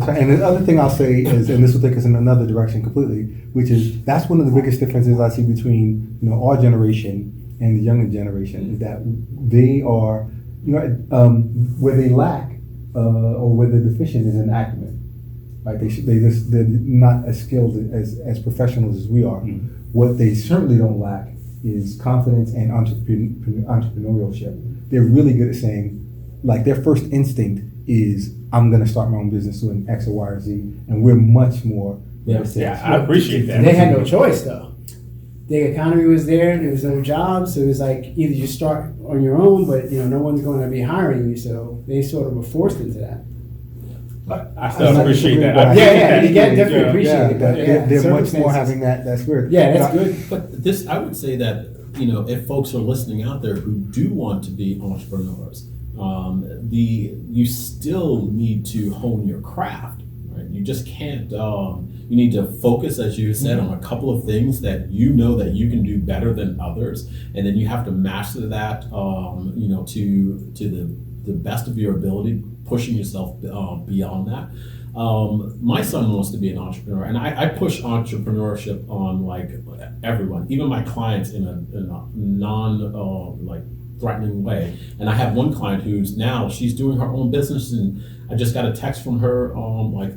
That's right. And the other thing I'll say is, and this will take us in another direction completely, which is that's one of the biggest differences I see between our generation and the younger generation is that they are where they lack or where they're deficient is in acumen. Right? They're not as skilled as professionals as we are. Mm-hmm. What they certainly don't lack is confidence and entrepreneurship. They're really good at saying, like, their first instinct is, I'm going to start my own business doing X or Y or Z, and we're much more. Yeah, I appreciate that. They had no choice, though. The economy was there was no jobs, so it was like either you start on your own, but no one's going to be hiring you, so they sort of were forced into that. I still appreciate that. You definitely appreciate it. They're much more having that spirit. Yeah, that's good. But this, I would say that if folks are listening out there who do want to be entrepreneurs, you still need to hone your craft. Right? You just can't. You need to focus, as you said, on a couple of things that that you can do better than others, and then you have to master that. To the best of your ability, pushing yourself beyond that. My son wants to be an entrepreneur, and I push entrepreneurship on like everyone, even my clients, in a non threatening way. And I have one client she's doing her own business, and I just got a text from her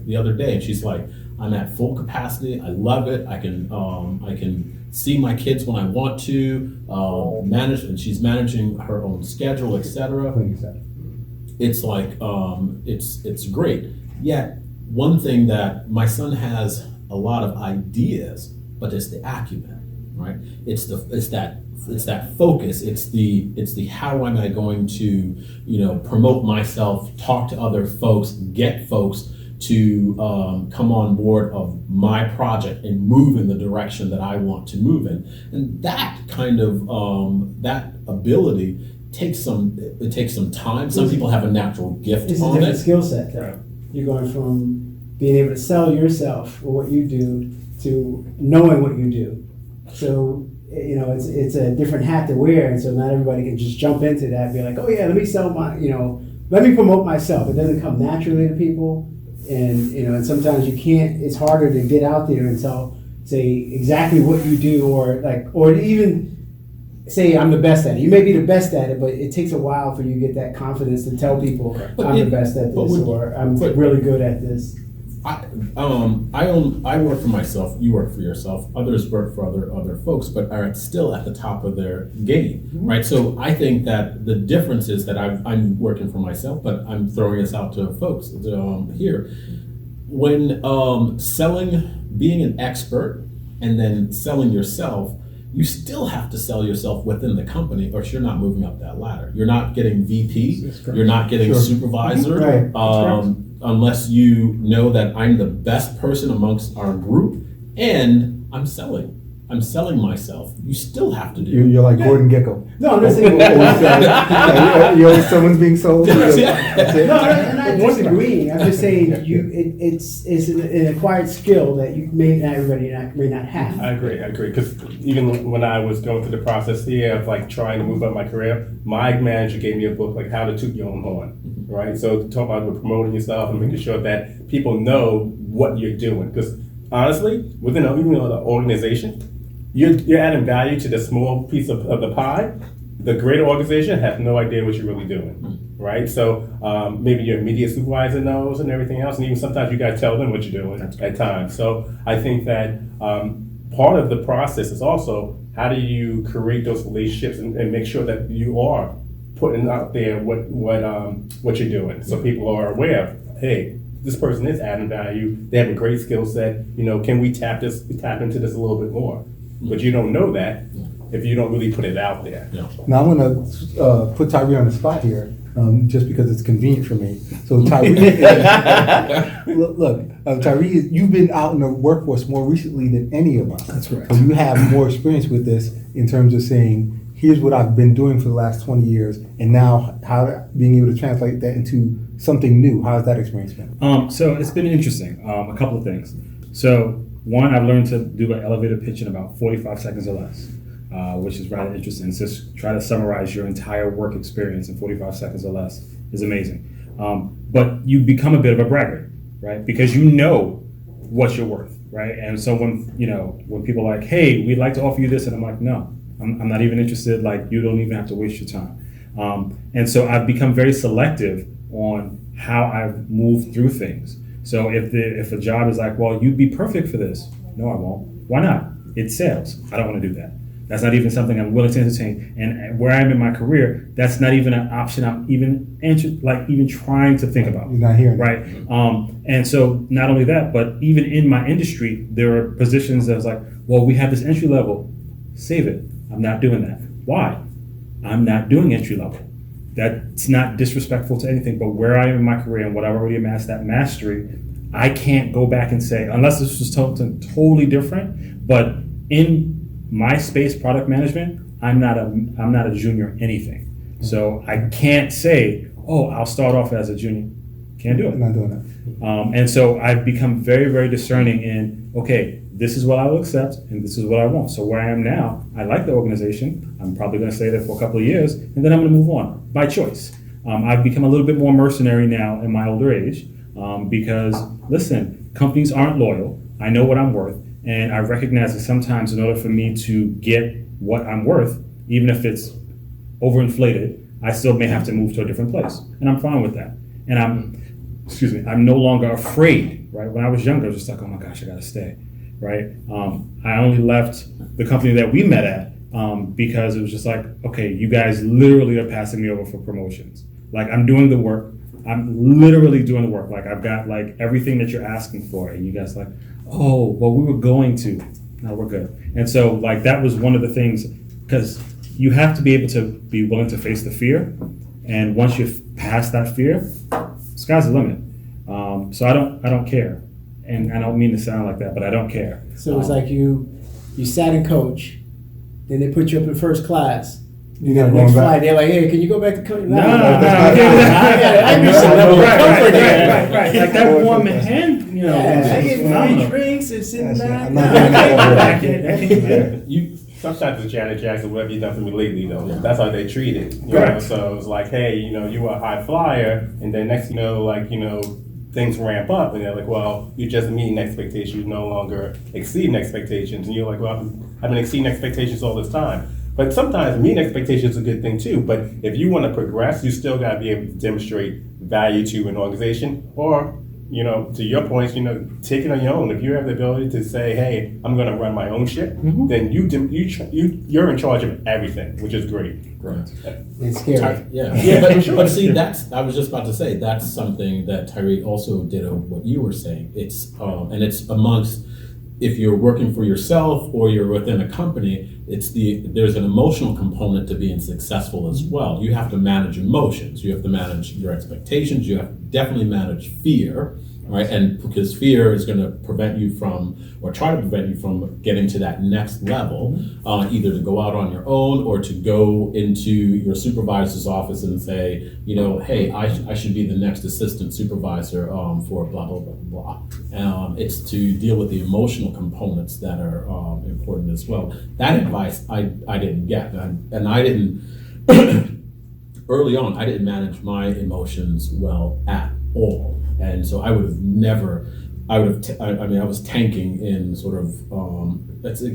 the other day, and she's like, I'm at full capacity. I love it. I can see my kids when I want to manage, and she's managing her own schedule, etc. It's like it's great. Yet one thing that my son has a lot of ideas, but it's the acumen, right? It's that focus. It's the how am I going to promote myself, talk to other folks, get folks to come on board of my project and move in the direction that I want to move in. And that kind of that ability takes some time. Some people have a natural gift it's on a different it. skill set, though. Right. You're going from being able to sell yourself or what you do to knowing what you do. So it's a different hat to wear, and so not everybody can just jump into that and be like, oh yeah, let me sell let me promote myself. It doesn't come naturally to people, and sometimes you can't. It's harder to get out there and say exactly what you do, or even say I'm the best at it. You may be the best at it, but it takes a while for you to get that confidence to tell people I'm the best at this, or I'm really good at this. I work for myself. You work for yourself. Others work for other folks, but are still at the top of their game, right? So I think that the difference is that I'm working for myself, but I'm throwing this out to folks here. When being an expert and then selling yourself, you still have to sell yourself within the company, or you're not moving up that ladder. You're not getting VP. You're not getting supervisor. Right. Unless you know that I'm the best person amongst our group, and I'm selling myself. You still have to do. You're like Gordon Gekko. No, I'm not saying you always someone's being sold. No, and I'm disagreeing. I'm just saying it's an acquired skill that everybody may not have. I agree. Because even when I was going through the process here of like trying to move up my career, my manager gave me a book like How to Toot Your Own Horn. Right, so talk about promoting yourself and making sure that people know what you're doing. Because honestly, within even the organization, you're adding value to the small piece of the pie. The greater organization has no idea what you're really doing, right? So maybe your immediate supervisor knows and everything else, and even sometimes you guys tell them what you're doing at times. So I think that part of the process is also how do you create those relationships and make sure that you are putting out there what you're doing, so people are aware of, hey, this person is adding value. They have a great skill set. Can we tap into this a little bit more? But you don't know that if you don't really put it out there. Yeah. Now I'm going to put Tyree on the spot here, just because it's convenient for me. So Tyree, Tyree, you've been out in the workforce more recently than any of us. That's correct. So you have more experience with this in terms of saying, here's what I've been doing for the last 20 years, and now how being able to translate that into something new. How has that experience been? So it's been interesting. A couple of things. So one, I've learned to do an elevator pitch in about 45 seconds or less, which is rather interesting. So just try to summarize your entire work experience in 45 seconds or less is amazing. But you become a bit of a braggart, right? Because you know what you're worth, right? And so when people are like, hey, we'd like to offer you this, and I'm like, no, I'm not even interested. Like, you don't even have to waste your time. And so I've become very selective on how I've moved through things. So if a job is like, well, you'd be perfect for this. No, I won't. Why not? It's sales. I don't want to do that. That's not even something I'm willing to entertain. And where I'm in my career, that's not even an option I'm even trying to think about. You're not hearing right? And so not only that, but even in my industry, there are positions that's like, well, we have this entry level. Save it. I'm not doing that. Why? I'm not doing entry level. That's not disrespectful to anything, but where I am in my career and what I've already amassed, that mastery, I can't go back and say, unless this was something totally different, but in my space, product management, I'm not a junior anything. So I can't say, oh, I'll start off as a junior. Can't do it. I'm not doing that. And so I've become very, very discerning in, okay, this is what I will accept and this is what I won't. So where I am now, I like the organization. I'm probably going to stay there for a couple of years and then I'm going to move on by choice. I've become a little bit more mercenary now in my older age because, listen, companies aren't loyal. I know what I'm worth. And I recognize that sometimes in order for me to get what I'm worth, even if it's overinflated, I still may have to move to a different place. And I'm fine with that. And I'm no longer afraid, right? When I was younger, I was just like, oh my gosh, I gotta stay, right? I only left the company that we met at because it was just like, okay, you guys literally are passing me over for promotions. Like, I'm doing the work. I'm literally doing the work. Like, I've got like everything that you're asking for. And you guys like, oh, well, we were going to. No, we're good. And so like that was one of the things, because you have to be able to be willing to face the fear. And once you've passed that fear, sky's the limit. So I don't care. And I don't mean to sound like that, but I don't care. So it was like you sat in coach, then they put you up in first class. You never Next going back. flight, they're like, hey, can you go back to coach? No, I knew some level of comfort there. right. Like that warm hand, you know, Yeah, I was get free phenomenal. drinks and sitting That's it. back. I'm not doing that. I can't. You sometimes it's Janet Jackson, what have you done for me lately though? That's how they treat it. You Correct. know? So it's like, hey, you were a high flyer, and then next things ramp up and they're like, well, you're just meeting expectations, you're no longer exceeding expectations. And you're like, well, I've been exceeding expectations all this time. But sometimes meeting expectations is a good thing too. But if you want to progress, you still got to be able to demonstrate value to an organization, or to your point, take it on your own. If you have the ability to say, hey, I'm going to run my own ship, then you're in charge of everything, which is great. Right. It's scary. Yeah. But see, I was just about to say, that's something that Tyree also did what you were saying. It's it's amongst, if you're working for yourself or you're within a company, there's an emotional component to being successful as well. You have to manage emotions. You have to manage your expectations. You have to definitely manage fear, right? And because fear is going to prevent you from, or try to prevent you from getting to that next level, either to go out on your own or to go into your supervisor's office and say, hey, I should be the next assistant supervisor for blah, blah, blah, blah. It's to deal with the emotional components that are important as well. That advice I didn't get, and I didn't, early on, I didn't manage my emotions well at all. And so I would have never, I was tanking in sort of,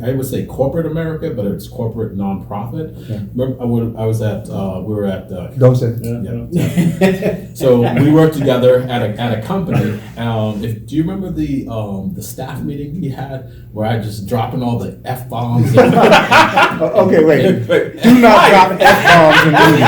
I would say corporate America, but it's corporate nonprofit. Okay. Remember, we were at Don't say. yeah. So we worked together at a company. Do you remember the staff meeting we had where I just dropping all the F-bombs? Okay, wait. Do not drop F-bombs in movies.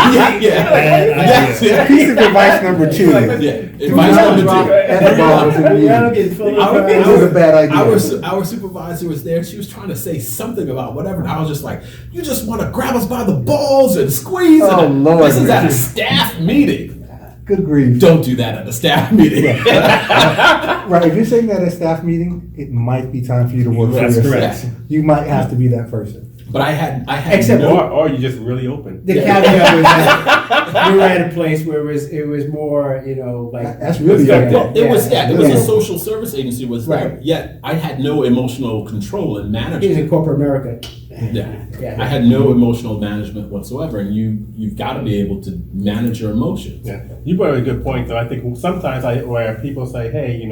Yeah. Piece of advice number 2. Yeah. Do not drop F-bombs in movies. This is a bad idea. Our supervisor was there. She was trying to say something about whatever, and I was just like, "You just want to grab us by the balls and squeeze." Oh, Lord, this is at a Richard. staff meeting. Good grief. Don't do that at a staff meeting. Right, if you're saying that at a staff meeting, it might be time for you to work for That's yourself. correct. You might have to be that person. But I had Except- no. Or you just really open. The caveat was that we were at a place where it was more, like. That's really Well, young. It was Yeah. a social service agency was there. Right. Yet I had no emotional control and He was management. in corporate America. Yeah. I had no emotional management whatsoever, and you've got to be able to manage your emotions. Yeah, you brought up a good point though. I think sometimes where people say, "Hey,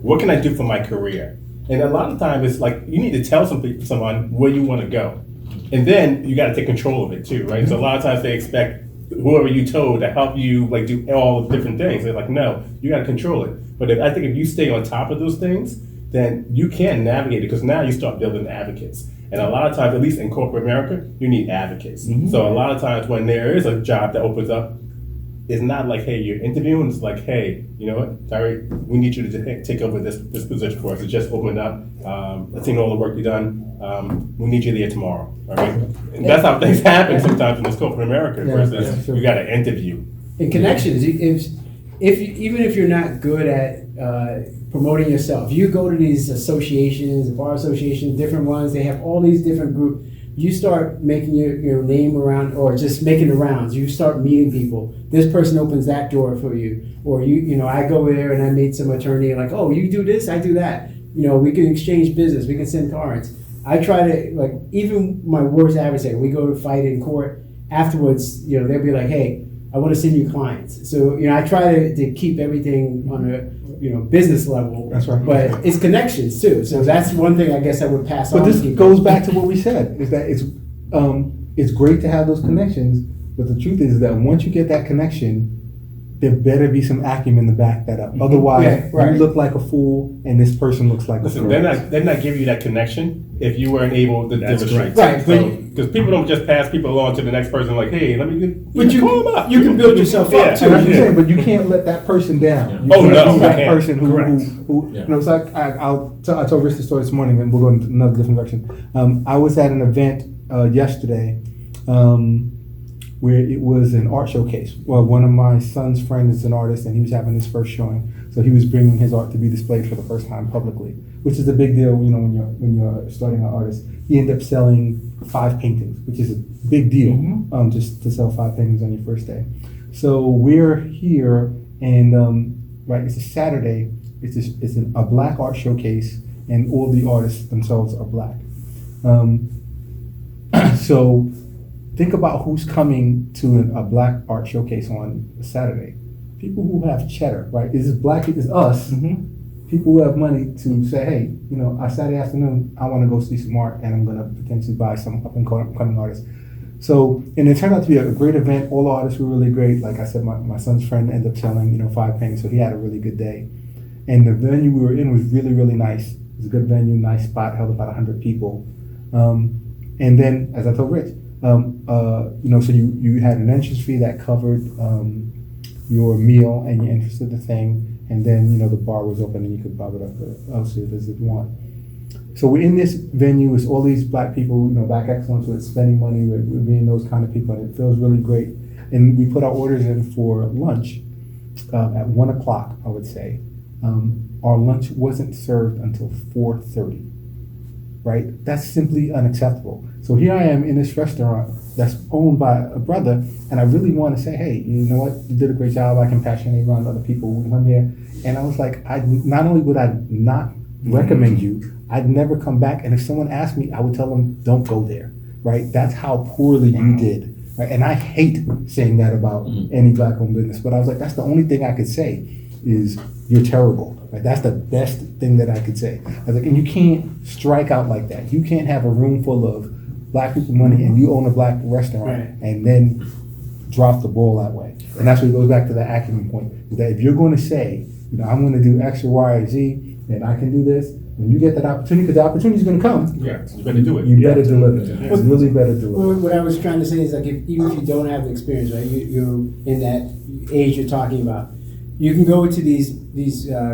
what can I do for my career?" And a lot of times it's like you need to tell someone where you want to go, and then you got to take control of it too, right? So a lot of times they expect whoever you told to help you like do all the different things. They're like, no, you got to control it. But I think if you stay on top of those things, then you can navigate it because now you start building advocates. And a lot of times, at least in corporate America, you need advocates. So a lot of times when there is a job that opens up, it's not like, hey, you're interviewing. It's like, hey, you know what, Tyree, we need you to take over this position for us. It just opened up. I've seen all the work you've done. We need you there tomorrow. All right. And that's how things happen sometimes in this corporate America. Yeah, Versus yeah, sure. you got to interview. And connections, even if you're not good at promoting yourself, you go to these associations, bar associations, different ones, they have all these different groups. You start making your name around, or just making the rounds. You start meeting people. This person opens that door for you, or I go there and I meet some attorney like, oh, you do this, I do that. We can exchange business. We can send cards. I try to even my worst adversary. We go to fight in court afterwards. They'll be like, hey, I want to send you clients. So I try to keep everything on a business level. That's right. But it's connections too. So that's one thing I guess I would pass on. But this to people. goes back to what we said, is that it's great to have those connections, but the truth is that once you get that connection, there better be some acumen to back that up. Otherwise, Yeah, right. you look like a fool, and this person looks like Listen, a fool. they're not giving you that connection if you weren't able to That's demonstrate. correct. Right, Because people don't just pass people along to the next person like, hey, let me But call them up. you can build yourself Yeah. up too. And that's what I'm saying, but you can't let that person down. Yeah. You Oh, can't no, be that you can't. person who Correct. it's like I told Rich the story this morning, and we'll go into another different direction. I was at an event yesterday where it was an art showcase. Well, one of my son's friends is an artist, and he was having his first showing, so he was bringing his art to be displayed for the first time publicly, which is a big deal. When you're starting an artist, he ended up selling 5 paintings, which is a big deal. Just to sell 5 paintings on your first day. So we're here, and it's a Saturday. It's a black art showcase, and all the artists themselves are black. So think about who's coming to a black art showcase on a Saturday. People who have cheddar, right? It's black, it's us. People who have money to say, hey, on Saturday afternoon, I want to go see some art, and I'm going to potentially buy some up and coming artists. So, and it turned out to be a great event. All the artists were really great. Like I said, my son's friend ended up selling, 5 paintings, so he had a really good day. And the venue we were in was really, really nice. It was a good venue, nice spot, held about 100 people. And then, as I told Rich, so you had an entrance fee that covered your meal and your entrance to the thing, and then the bar was open and you could buy whatever else it is that you want. So we're in this venue. It's all these black people, Black excellence with spending money, with being those kind of people, and it feels really great. And we put our orders in for lunch at 1 o'clock, I would say. Our lunch wasn't served until 4:30. Right? That's simply unacceptable. So here I am in this restaurant that's owned by a brother, and I really want to say, hey, you know what? You did a great job. I can pass your name around to other people who come here. And I was like, not only would I not recommend you, I'd never come back. And if someone asked me, I would tell them, don't go there. Right? That's how poorly you did. Right? And I hate saying that about any black-owned business, but I was like, that's the only thing I could say is you're terrible. Right? That's the best thing that I could say. I was like, and you can't strike out like that. You can't have a room full of black people money and you own a black restaurant and then drop the ball that way. And that's what goes back to the acumen point, is that if you're going to say, I'm going to do X or Y or Z, and I can do this, when you get that opportunity, because the opportunity is going to come, Yeah, you better do it. you better deliver. It's really better deliver. What I was trying to say is even if you don't have the experience, right? You're in that age you're talking about. You can go into these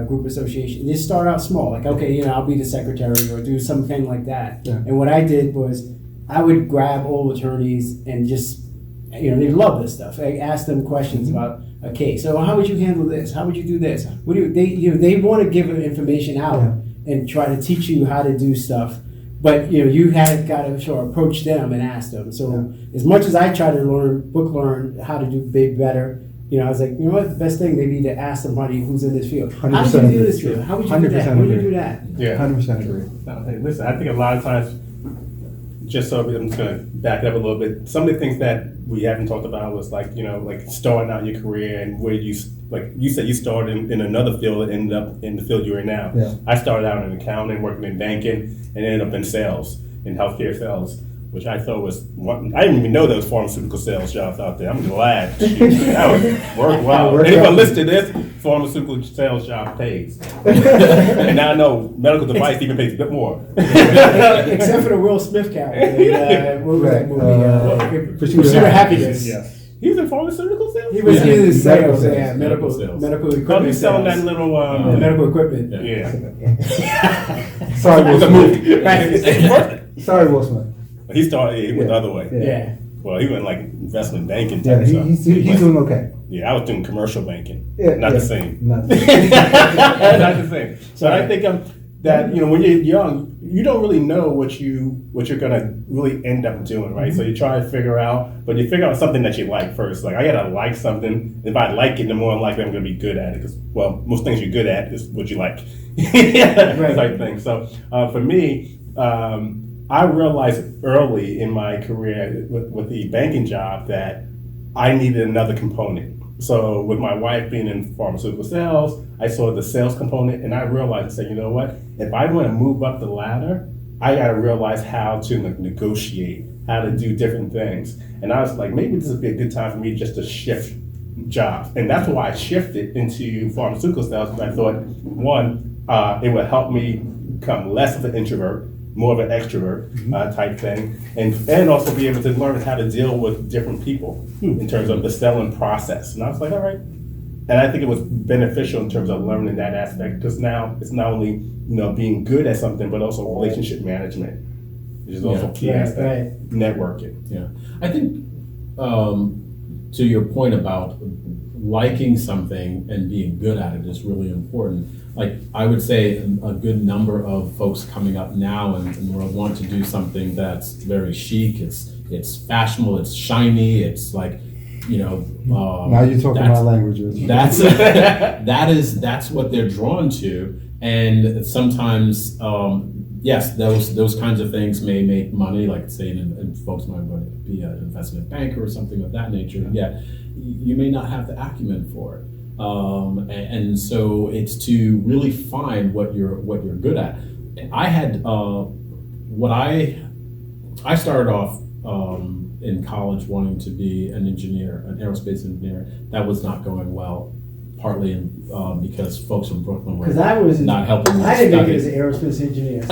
group associations. They start out small, like I'll be the secretary or do something like that. Yeah. And what I did was I would grab old attorneys and just they love this stuff. I ask them questions about a case. So how would you handle this? How would you do this? What do they want to give information out and try to teach you how to do stuff. But you had got to sort of approach them and ask them. So as much as I try to learn how to do big better, I was like, what, the best thing maybe to ask somebody who's in this field. How did you do this field? How would you do that? How would you do that? Yeah. 100% agree. Hey, listen, I think a lot of times, just so I'm just going to back it up a little bit, some of the things that we haven't talked about was like starting out your career and where you said you started in another field and ended up in the field you're in now. Yeah. I started out in accounting, working in banking, and ended up in sales, in healthcare sales, which I thought was I didn't even know there was pharmaceutical sales jobs out there. I'm glad. That would work well. Anyone listed this, pharmaceutical sales job pays. And now I know medical device even pays a bit more. Except for the Will Smith character. What was that movie? Pursuit of Happiness. Yes. He was in pharmaceutical sales? He was in sales, Medical sales. medical Oh, equipment. he's selling that sales. little Medical equipment. yeah. Sorry, Will Smith. Right. Sorry, Will Smith. He started, he went the other way. Yeah. Well, he went like investment banking Yeah, type stuff. he's doing okay. Yeah, I was doing commercial banking. Yeah, Not yeah. the same. Not the same. Not the same. So I think that when you're young, you don't really know what you're gonna really end up doing, right? So you try to figure out, but you figure out something that you like first. Like I gotta like something. If I like it, the more likely I'm gonna be good at it. Because most things you're good at is what you like, type thing. So for me, I realized early in my career with the banking job that I needed another component. So with my wife being in pharmaceutical sales, I saw the sales component and I realized and said, you know what, if I want to move up the ladder, I got to realize how to negotiate, how to do different things. And I was like, maybe this would be a good time for me just to shift jobs. And that's why I shifted into pharmaceutical sales, because I thought, one, it would help me become less of an introvert, more of an extrovert type thing, and also be able to learn how to deal with different people in terms of the selling process. And I was like, all right. And I think it was beneficial in terms of learning that aspect, because now it's not only being good at something, but also relationship management, which is also a key aspect. Networking. Yeah, I think to your point about liking something and being good at it is really important. Like I would say a good number of folks coming up now and want to do something that's very chic, it's fashionable, it's shiny, it's like, Now you're talking my language, Rich. That's what they're drawn to. And sometimes, yes, those kinds of things may make money, like say, and folks might want to be an investment banker or something of that nature. Yeah, you may not have the acumen for it. And so it's to really find what you're good at. I had I started off in college wanting to be an engineer, an aerospace engineer. That was not going well, partly because folks from Brooklyn were not helping me. I didn't make it as an aerospace engineer.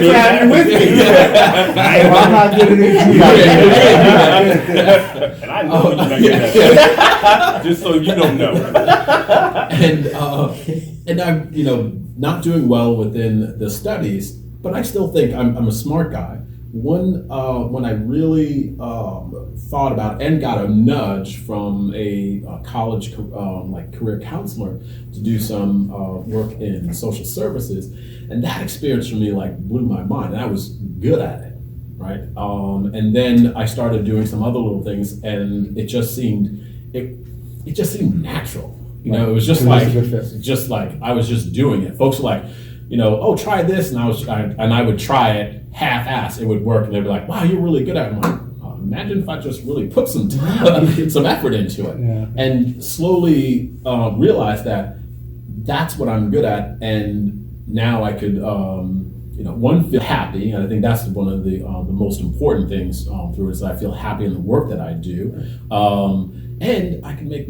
You're with me. I'm not getting into And I know you're not getting that. Just so you don't know. And I'm not doing well within the studies, but I still think I'm a smart guy. When I really thought about and got a nudge from a college career counselor to do some work in social services, and that experience for me blew my mind, and I was good at it, right? And then I started doing some other little things, and it just seemed natural. It was just like I was just doing it. Folks were like, oh, try this, and I would try it half-ass. It would work, and they'd be like, wow, you're really good at it. I'm like, imagine if I just really put some some effort into it, and slowly realized that that's what I'm good at, and now I could, one, feel happy, and I think that's one of the most important things through it, is that I feel happy in the work that I do, and I can make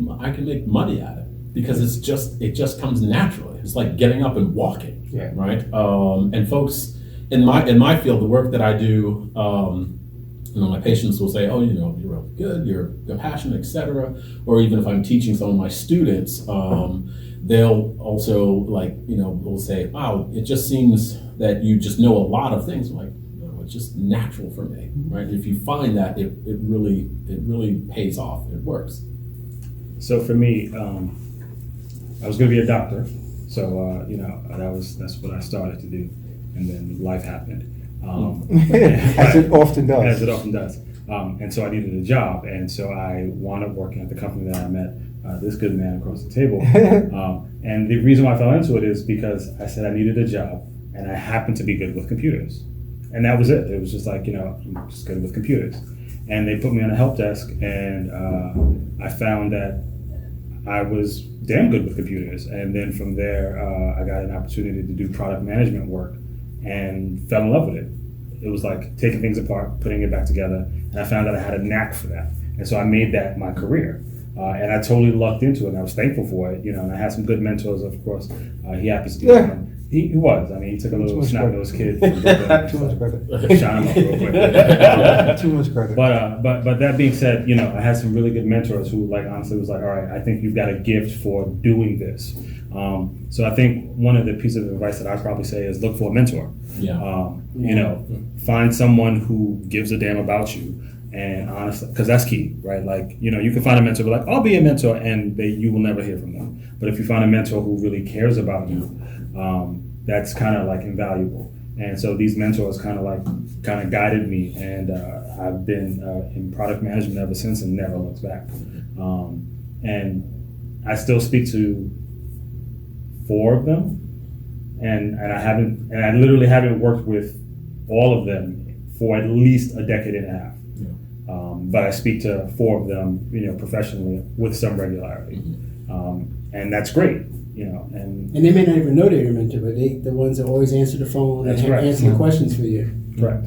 money at it. Because it just comes naturally. It's like getting up and walking, right? And folks in my field, the work that I do, my patients will say, "Oh, you're really good, you're compassionate, etc." Or even if I'm teaching some of my students, they'll also will say, "Wow, it just seems that you just know a lot of things." I'm like, no, it's just natural for me, right? If you find that, it really pays off. It works. So for me, I was going to be a doctor, So that's what I started to do, and then life happened. As it often does. As it often does. And so I needed a job, and so I wound up working at the company that I met this good man across the table. And the reason why I fell into it is because I said I needed a job, and I happened to be good with computers. And that was it. It was just like, I'm just good with computers. And they put me on a help desk, and I found that I was damn good with computers. And then from there, I got an opportunity to do product management work and fell in love with it. It was like taking things apart, putting it back together, and I found that I had a knack for that. And so I made that my career. And I totally lucked into it, and I was thankful for it, and I had some good mentors, of course. He happens to be one. He was. I mean, he took a little snap-nosed kid. Too much credit. Shine him up real quick. Too much credit. But that being said, I had some really good mentors who, like, honestly was like, all right, I think you've got a gift for doing this. So I think one of the pieces of advice that I'd probably say is look for a mentor. Yeah. Find someone who gives a damn about you. And honestly, because that's key, right? Like, you can find a mentor, be like, I'll be a mentor, and you will never hear from them. But if you find a mentor who really cares about you, that's kind of like invaluable. And so these mentors kind of guided me, and I've been in product management ever since, and never looked back. And I still speak to 4 of them, and I literally haven't worked with all of them for at least a decade and a half. But I speak to 4 of them, professionally with some regularity, and that's great, And they may not even know they're your mentor, but the ones that always answer the phone and That's right. answer the questions for you. Correct.